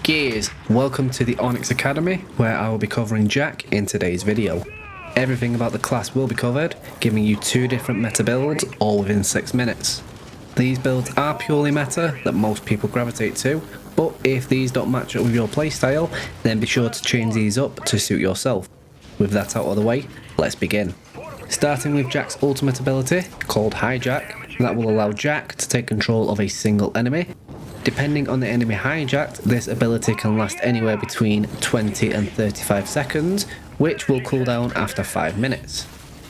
Gears, welcome to the Onyx Academy, where I will be covering Jack in today's video. Everything about the class will be covered, giving you 2 different meta builds, all within 6 minutes. These builds are purely meta that most people gravitate to, but if these don't match up with your playstyle, then be sure to change these up to suit yourself. With that out of the way, let's begin. Starting with Jack's ultimate ability, called Hijack, that will allow Jack to take control of a single enemy. Depending on the enemy hijacked, this ability can last anywhere between 20 and 35 seconds, which will cool down after 5 minutes.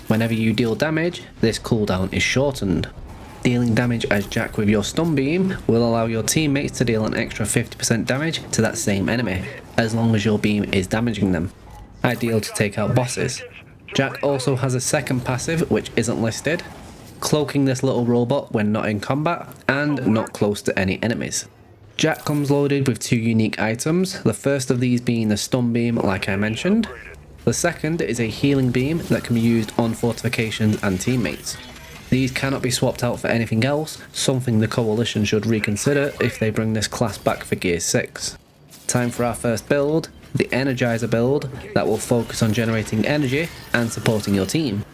Whenever you deal damage, this cooldown is shortened. Dealing damage as Jack with your stun beam will allow your teammates to deal an extra 50% damage to that same enemy, as long as your beam is damaging them. Ideal to take out bosses. Jack also has a second passive which isn't listed, cloaking this little robot when not in combat and not close to any enemies. Jack comes loaded with 2 unique items, the first of these being the stun beam like I mentioned. The second is a healing beam that can be used on fortifications and teammates. These cannot be swapped out for anything else, something the coalition should reconsider if they bring this class back for Gear 6. Time for our first build, the Energizer build, that will focus on generating energy and supporting your team.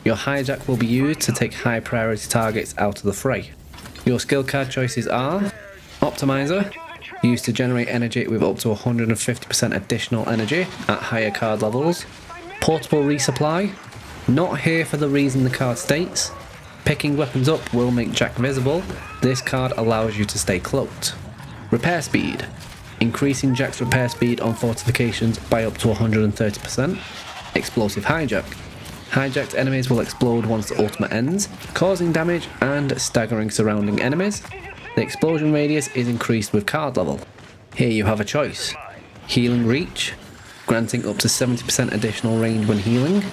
Your hijack will be used to take high priority targets out of the fray. Your skill card choices are Optimizer, used to generate energy with up to 150% additional energy at higher card levels. Portable Resupply, not here for the reason the card states. Picking weapons up will make Jack visible, this card allows you to stay cloaked. Repair Speed, increasing Jack's repair speed on fortifications by up to 130%. Explosive Hijack, hijacked enemies will explode once the ultimate ends, causing damage and staggering surrounding enemies. The explosion radius is increased with card level. Here you have a choice. Healing Reach, granting up to 70% additional range when healing.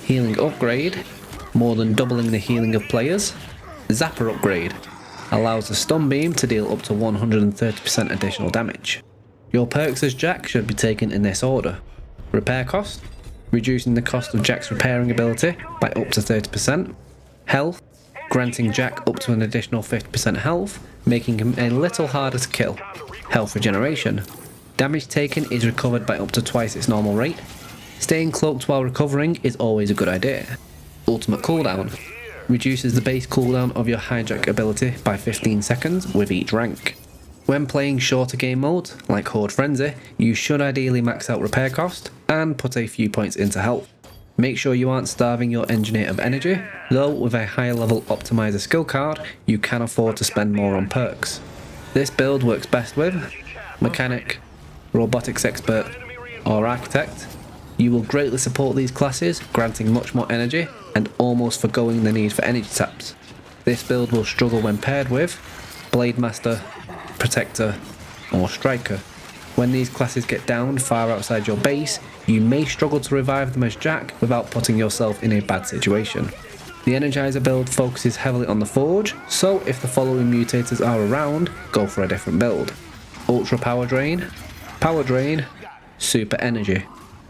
Healing Upgrade, more than doubling the healing of players. Zapper Upgrade, allows the stun beam to deal up to 130% additional damage. Your perks as Jack should be taken in this order. Repair Cost, reducing the cost of Jack's repairing ability by up to 30%. Health, granting Jack up to an additional 50% health, making him a little harder to kill. Health Regeneration, damage taken is recovered by up to twice its normal rate. Staying cloaked while recovering is always a good idea. Ultimate Cooldown, reduces the base cooldown of your hijack ability by 15 seconds with each rank. When playing shorter game modes, like Horde Frenzy, you should ideally max out repair cost and put a few points into health. Make sure you aren't starving your engineer of energy, though with a higher level optimizer skill card, you can afford to spend more on perks. This build works best with Mechanic, Robotics Expert, or Architect. You will greatly support these classes, granting much more energy and almost forgoing the need for energy taps. This build will struggle when paired with Blade Master, Protector, or Striker. When these classes get down far outside your base, you may struggle to revive them as Jack without putting yourself in a bad situation. The Energizer build focuses heavily on the Forge, so if the following mutators are around, go for a different build. Ultra Power Drain, Super Energy.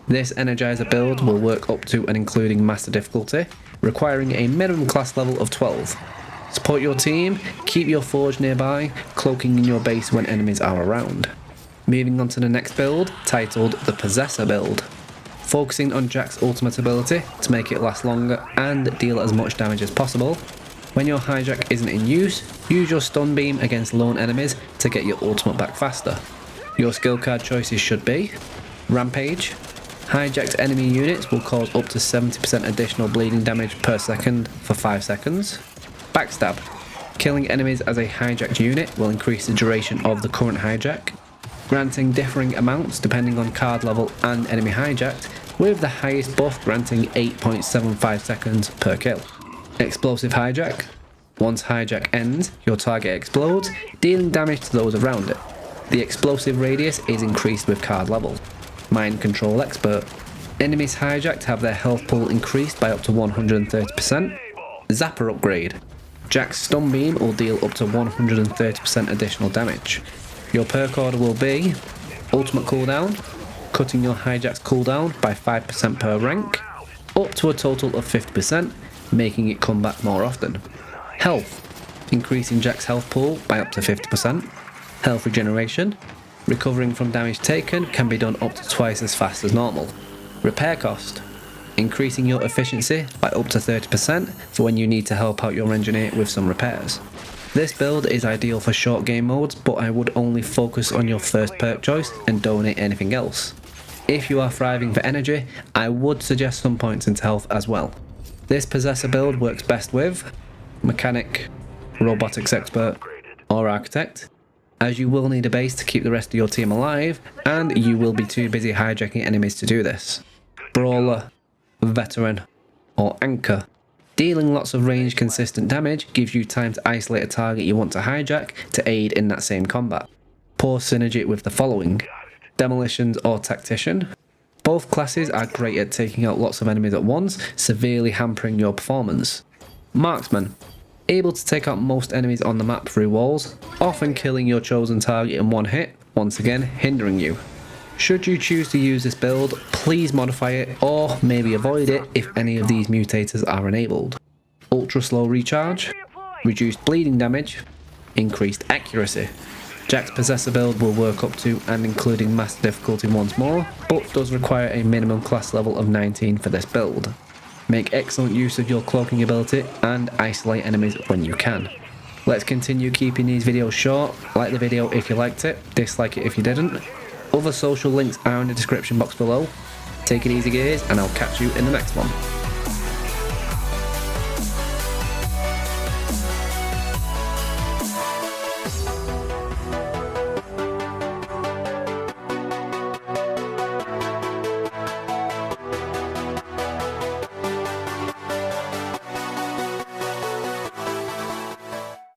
This Energizer build will work up to and including Master difficulty, requiring a minimum class level of 12. Support your team, keep your Forge nearby, cloaking in your base when enemies are around. Moving on to the next build, titled the Possessor build. Focusing on Jack's ultimate ability to make it last longer and deal as much damage as possible. When your hijack isn't in use, use your stun beam against lone enemies to get your ultimate back faster. Your skill card choices should be Rampage, hijacked enemy units will cause up to 70% additional bleeding damage per second for 5 seconds. Backstab, killing enemies as a hijacked unit will increase the duration of the current hijack, granting differing amounts depending on card level and enemy hijacked, with the highest buff granting 8.75 seconds per kill. Explosive Hijack, once hijack ends, your target explodes, dealing damage to those around it. The explosive radius is increased with card level. Mind Control Expert, enemies hijacked have their health pool increased by up to 130%. Zapper Upgrade, Jack's stun beam will deal up to 130% additional damage. Your perk order will be Ultimate Cooldown, cutting your hijack's cooldown by 5% per rank, up to a total of 50%, making it come back more often. Health, increasing Jack's health pool by up to 50%. Health Regeneration, Recovering from damage taken can be done up to twice as fast as normal. Repair cost. Increasing your efficiency by up to 30% for when you need to help out your engineer with some repairs. This build is ideal for short game modes, but I would only focus on your first perk choice and donate anything else. If you are thriving for energy, I would suggest some points into health as well. This possessor build works best with mechanic, robotics expert, or architect, as you will need a base to keep the rest of your team alive, and you will be too busy hijacking enemies to do this. Brawler, veteran, or anchor. Dealing lots of range consistent damage gives you time to isolate a target you want to hijack to aid in that same combat. Poor synergy with the following: demolitions or tactician. Both classes are great at taking out lots of enemies at once, severely hampering your performance. Marksman. Able to take out most enemies on the map through walls, often killing your chosen target in one hit, once again hindering you. Should you choose to use this build, please modify it or maybe avoid it if any of these mutators are enabled. Ultra slow recharge, reduced bleeding damage, increased accuracy. Jack's possessor build will work up to and including master difficulty once more, but does require a minimum class level of 19 for this build. Make excellent use of your cloaking ability and isolate enemies when you can. Let's continue keeping these videos short. Like the video if you liked it, dislike it if you didn't. Other social links are in the description box below. Take it easy guys, and I'll catch you in the next one.